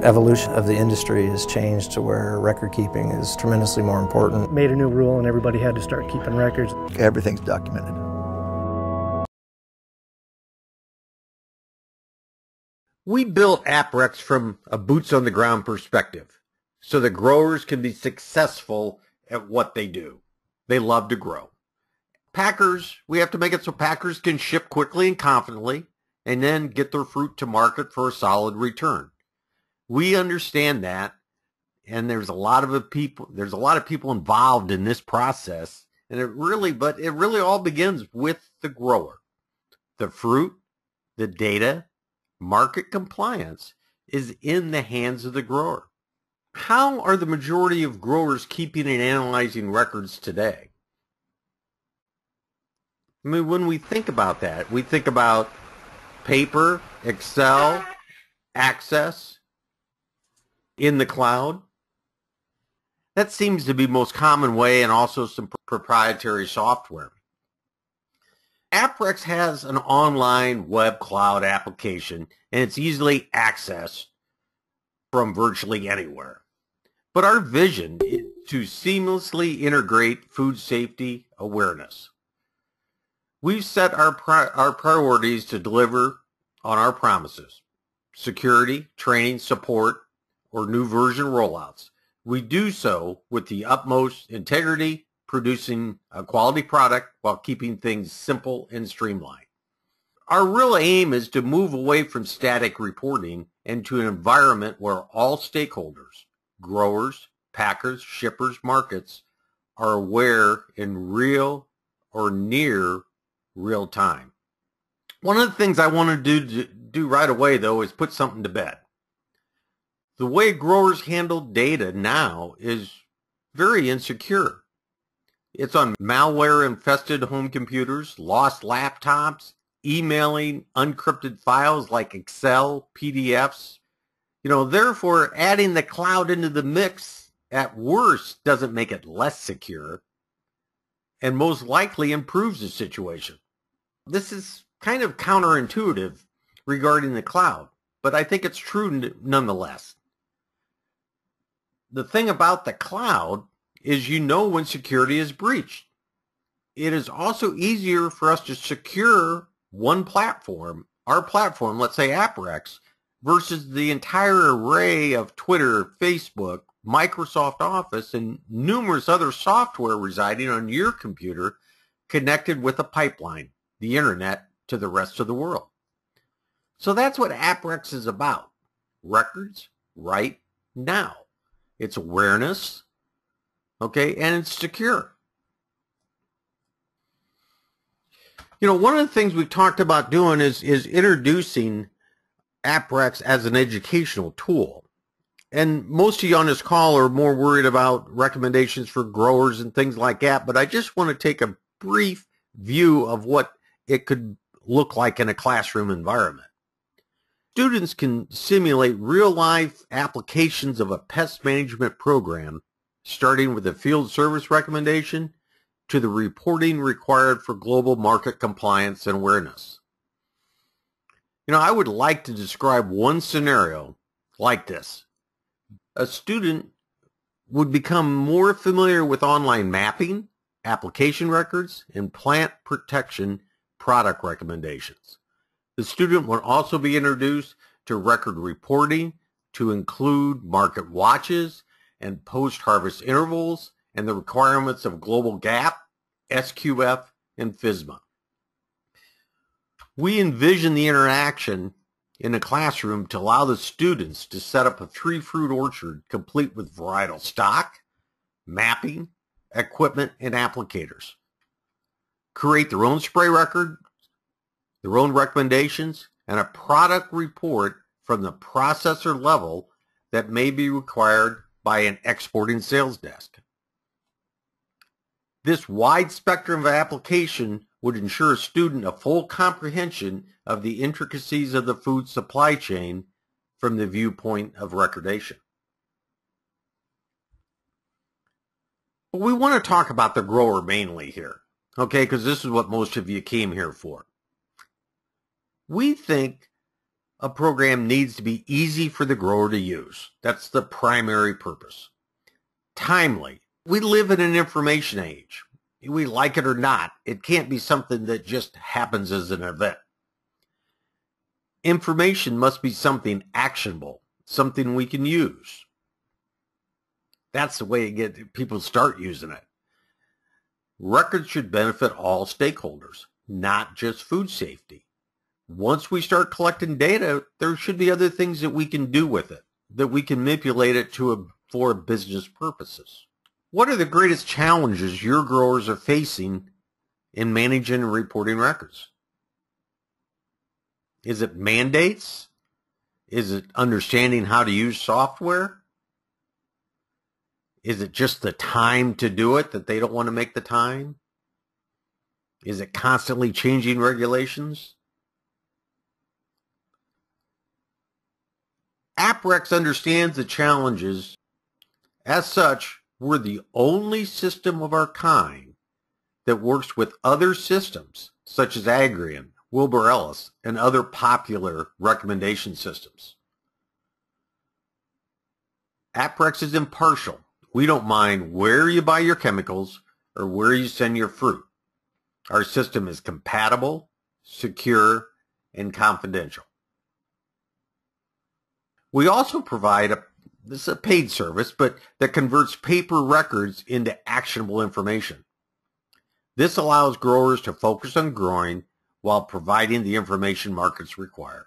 Evolution of the industry has changed to where record keeping is tremendously more important. Made a new rule and everybody had to start keeping records. Everything's documented. We built ApRecs from a boots-on-the-ground perspective so that growers can be successful at what they do. They love to grow. Packers, we have to make it so packers can ship quickly and confidently and then get their fruit to market for a solid return. We understand that, and there's a lot of people involved in this process, and it really all begins with the grower. The fruit, the data, market compliance is in the hands of the grower. How are the majority of growers keeping and analyzing records today? I mean, when we think about that, we think about paper, Excel, Access, in the cloud. That seems to be the most common way, and also some proprietary software. ApRecs has an online web cloud application, and it's easily accessed from virtually anywhere. But our vision is to seamlessly integrate food safety awareness. We've set our priorities to deliver on our promises: security, training, support, or new version rollouts. We do so with the utmost integrity, producing a quality product while keeping things simple and streamlined. Our real aim is to move away from static reporting into an environment where all stakeholders, growers, packers, shippers, markets, are aware in real or near real time. One of the things I want to do right away, though, is put something to bed. The way growers handle data now is very insecure. It's on malware-infested home computers, lost laptops, emailing unencrypted files like Excel, PDFs. Therefore, adding the cloud into the mix at worst doesn't make it less secure, and most likely improves the situation. This is kind of counterintuitive regarding the cloud, but I think it's true nonetheless. The thing about the cloud is when security is breached. It is also easier for us to secure one platform, our platform, let's say ApRecs, versus the entire array of Twitter, Facebook, Microsoft Office, and numerous other software residing on your computer connected with a pipeline, the internet, to the rest of the world. So that's what ApRecs is about. Records right now. It's awareness, okay, and it's secure. One of the things we've talked about doing is introducing ApRecs as an educational tool. And most of you on this call are more worried about recommendations for growers and things like that, but I just want to take a brief view of what it could look like in a classroom environment. Students can simulate real-life applications of a pest management program, starting with a field service recommendation to the reporting required for global market compliance and awareness. I would like to describe one scenario like this. A student would become more familiar with online mapping, application records, and plant protection product recommendations. The student would also be introduced to record reporting to include market watches and post-harvest intervals and the requirements of Global GAP, SQF, and FSMA. We envision the interaction in a classroom to allow the students to set up a tree-fruit orchard complete with varietal stock, mapping, equipment, and applicators. Create their own spray record, their own recommendations, and a product report from the processor level that may be required by an exporting sales desk. This wide spectrum of application would ensure a student a full comprehension of the intricacies of the food supply chain from the viewpoint of recordation. But we want to talk about the grower mainly here, okay, because this is what most of you came here for. We think A program needs to be easy for the grower to use. That's the primary purpose. Timely. We live in an information age. We like it or not, it can't be something that just happens as an event. Information must be something actionable, something we can use. That's the way people start using it. Records should benefit all stakeholders, not just food safety. Once we start collecting data, there should be other things that we can do with it, that we can manipulate it for business purposes. What are the greatest challenges your growers are facing in managing and reporting records? Is it mandates? Is it understanding how to use software? Is it just the time to do it, that they don't want to make the time? Is it constantly changing regulations? ApRecs understands the challenges. As such, we're the only system of our kind that works with other systems, such as Agrion, Wilbur Ellis, and other popular recommendation systems. ApRecs is impartial. We don't mind where you buy your chemicals or where you send your fruit. Our system is compatible, secure, and confidential. We also provide this is a paid service, but that converts paper records into actionable information. This allows growers to focus on growing while providing the information markets require.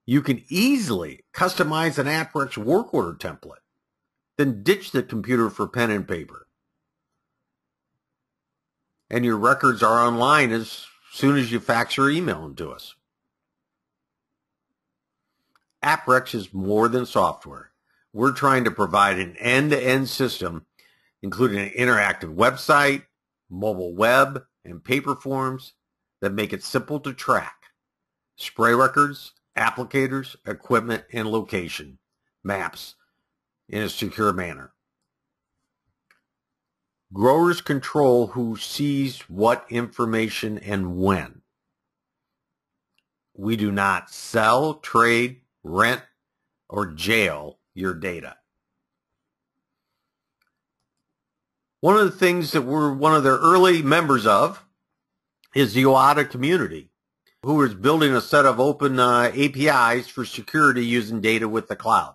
You can easily customize an ApRecs work order template, then ditch the computer for pen and paper. And your records are online as soon as you fax or email them to us. ApRecs is more than software. We're trying to provide an end-to-end system, including an interactive website, mobile web, and paper forms that make it simple to track spray records, applicators, equipment, and location maps in a secure manner. Growers control who sees what information and when. We do not sell, trade, rent, or jail your data. One of the things that we're one of the early members of is the OATA community, who is building a set of open APIs for security using data with the cloud.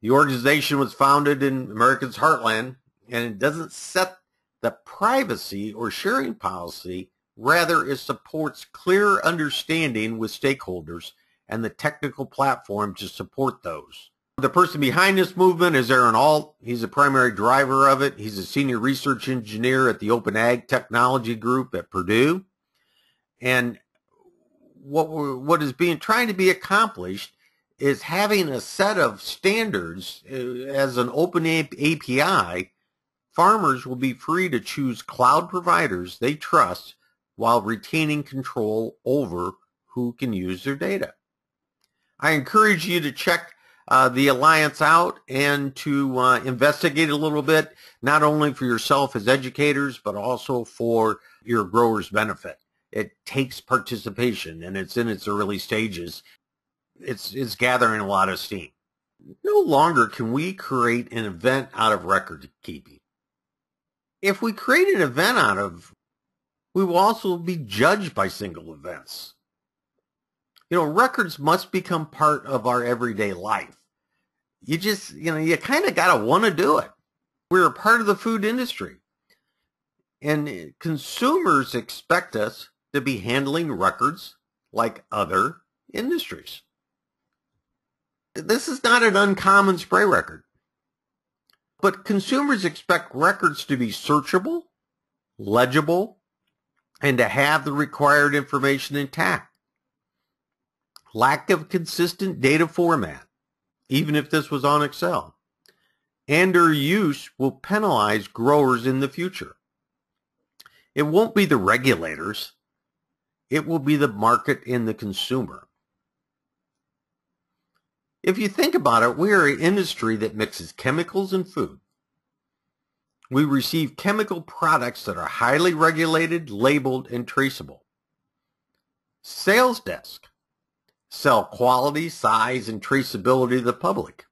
The organization was founded in America's heartland, and it doesn't set the privacy or sharing policy. Rather, it supports clear understanding with stakeholders and the technical platform to support those. The person behind this movement is Aaron Alt. He's a primary driver of it. He's a senior research engineer at the Open Ag Technology Group at Purdue. And what is trying to be accomplished is having a set of standards as an open API. Farmers will be free to choose cloud providers they trust while retaining control over who can use their data. I encourage you to check the Alliance out and to investigate a little bit, not only for yourself as educators, but also for your growers' benefit. It takes participation, and it's in its early stages. It's gathering a lot of steam. No longer can we create an event out of record keeping. If we create an event we will also be judged by single events. Records must become part of our everyday life. You kind of got to want to do it. We're a part of the food industry. And consumers expect us to be handling records like other industries. This is not an uncommon spray record. But consumers expect records to be searchable, legible, and to have the required information intact. Lack of consistent data format, even if this was on Excel, and their use will penalize growers in the future. It won't be the regulators. It will be the market and the consumer. If you think about it, we are an industry that mixes chemicals and food. We receive chemical products that are highly regulated, labeled, and traceable. Sales desk sell quality, size, and traceability to the public.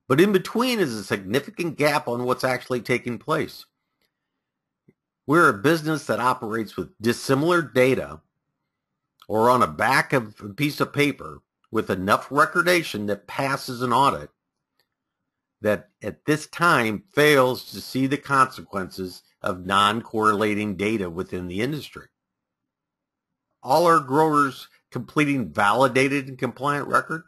But in between is a significant gap on what's actually taking place. We're a business that operates with dissimilar data or on a back of a piece of paper with enough recordation that passes an audit that at this time fails to see the consequences of non-correlating data within the industry. All our growers completing validated and compliant record?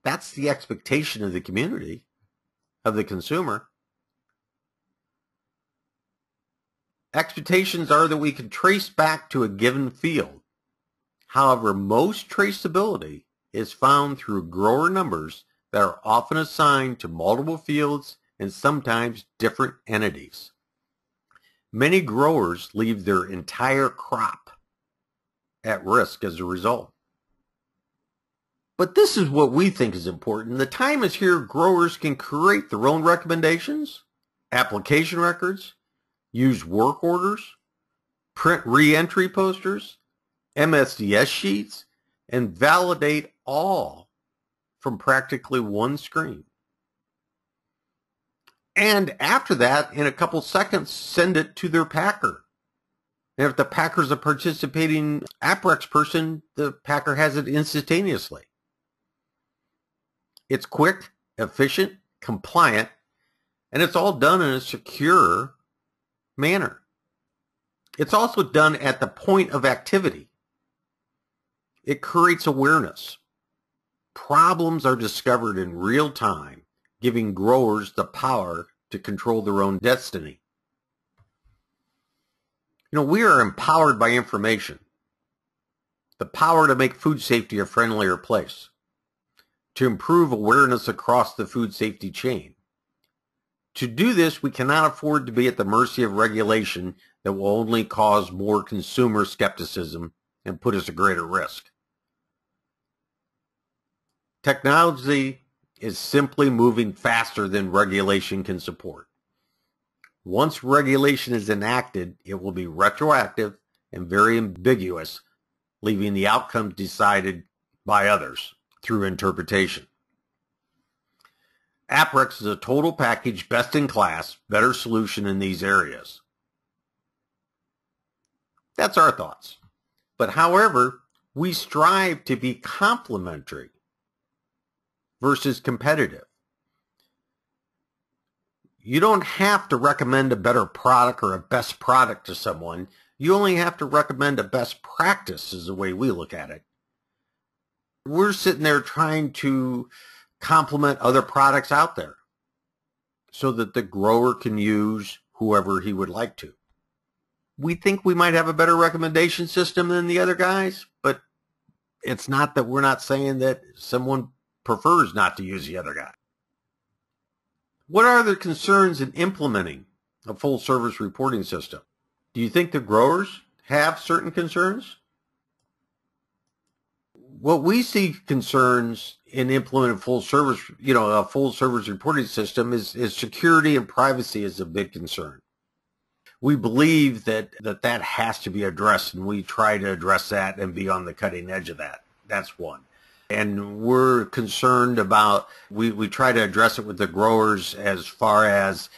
That's the expectation of the community, of the consumer. Expectations are that we can trace back to a given field. However, most traceability is found through grower numbers that are often assigned to multiple fields and sometimes different entities. Many growers leave their entire crop at risk as a result. But this is what we think is important. The time is here growers can create their own recommendations, application records, use work orders, print re-entry posters, MSDS sheets, and validate all from practically one screen. And after that, in a couple seconds, send it to their packer. And if the packer's a participating ApRecs person, the packer has it instantaneously. It's quick, efficient, compliant, and it's all done in a secure manner. It's also done at the point of activity. It creates awareness. Problems are discovered in real time, giving growers the power to control their own destiny. We are empowered by information. The power to make food safety a friendlier place, to improve awareness across the food safety chain. To do this, we cannot afford to be at the mercy of regulation that will only cause more consumer skepticism and put us at greater risk. Technology is simply moving faster than regulation can support. Once regulation is enacted, it will be retroactive and very ambiguous, leaving the outcomes decided by others through interpretation. ApRecs is a total package, best-in-class, better solution in these areas. That's our thoughts. But however, we strive to be complementary versus competitive. You don't have to recommend a better product or a best product to someone. You only have to recommend a best practice is the way we look at it. We're sitting there trying to complement other products out there so that the grower can use whoever he would like to. We think we might have a better recommendation system than the other guys, but it's not that we're not saying that someone prefers not to use the other guy. What are the concerns in implementing a full service reporting system? Do you think the growers have certain concerns? What we see concerns in implementing full service, a full service reporting system is security and privacy is a big concern. We believe that has to be addressed, and we try to address that and be on the cutting edge of that. That's one. And we're concerned about, we try to address it with the growers as far as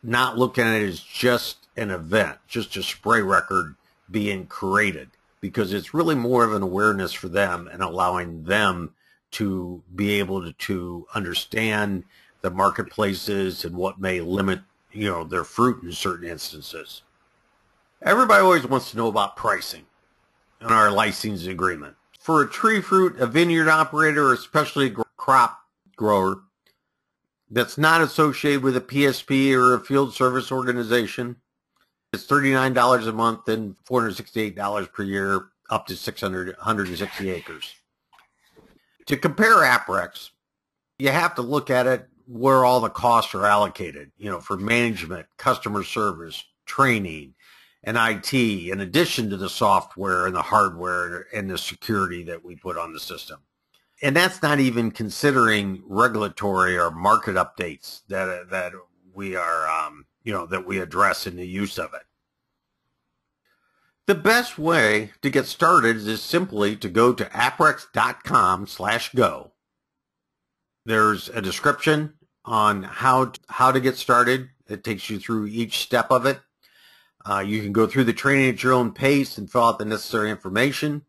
not looking at it as just an event, just a spray record being created, because it's really more of an awareness for them and allowing them to be able to understand the marketplaces and what may limit, their fruit in certain instances. Everybody always wants to know about pricing and our licensing agreement. For a tree fruit, a vineyard operator, or especially a crop grower that's not associated with a PSP or a field service organization, it's $39 a month and $468 per year, up to 160 acres. To compare ApRecs, you have to look at it where all the costs are allocated, for management, customer service, training, and IT, in addition to the software and the hardware and the security that we put on the system. And that's not even considering regulatory or market updates that we are, that we address in the use of it. The best way to get started is simply to go to ApRecs.com/go. There's a description on how to get started. It takes you through each step of it. You can go through the training at your own pace and fill out the necessary information.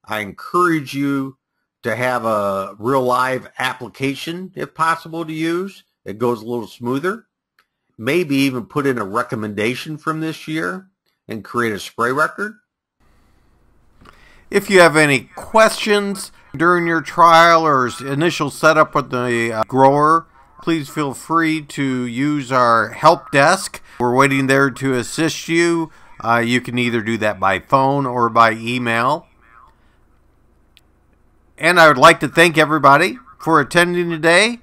I encourage you to have a real live application, if possible, to use. It goes a little smoother. Maybe even put in a recommendation from this year and create a spray record. If you have any questions during your trial or initial setup with the grower, please feel free to use our help desk. We're waiting there to assist you. You can either do that by phone or by email. And I would like to thank everybody for attending today.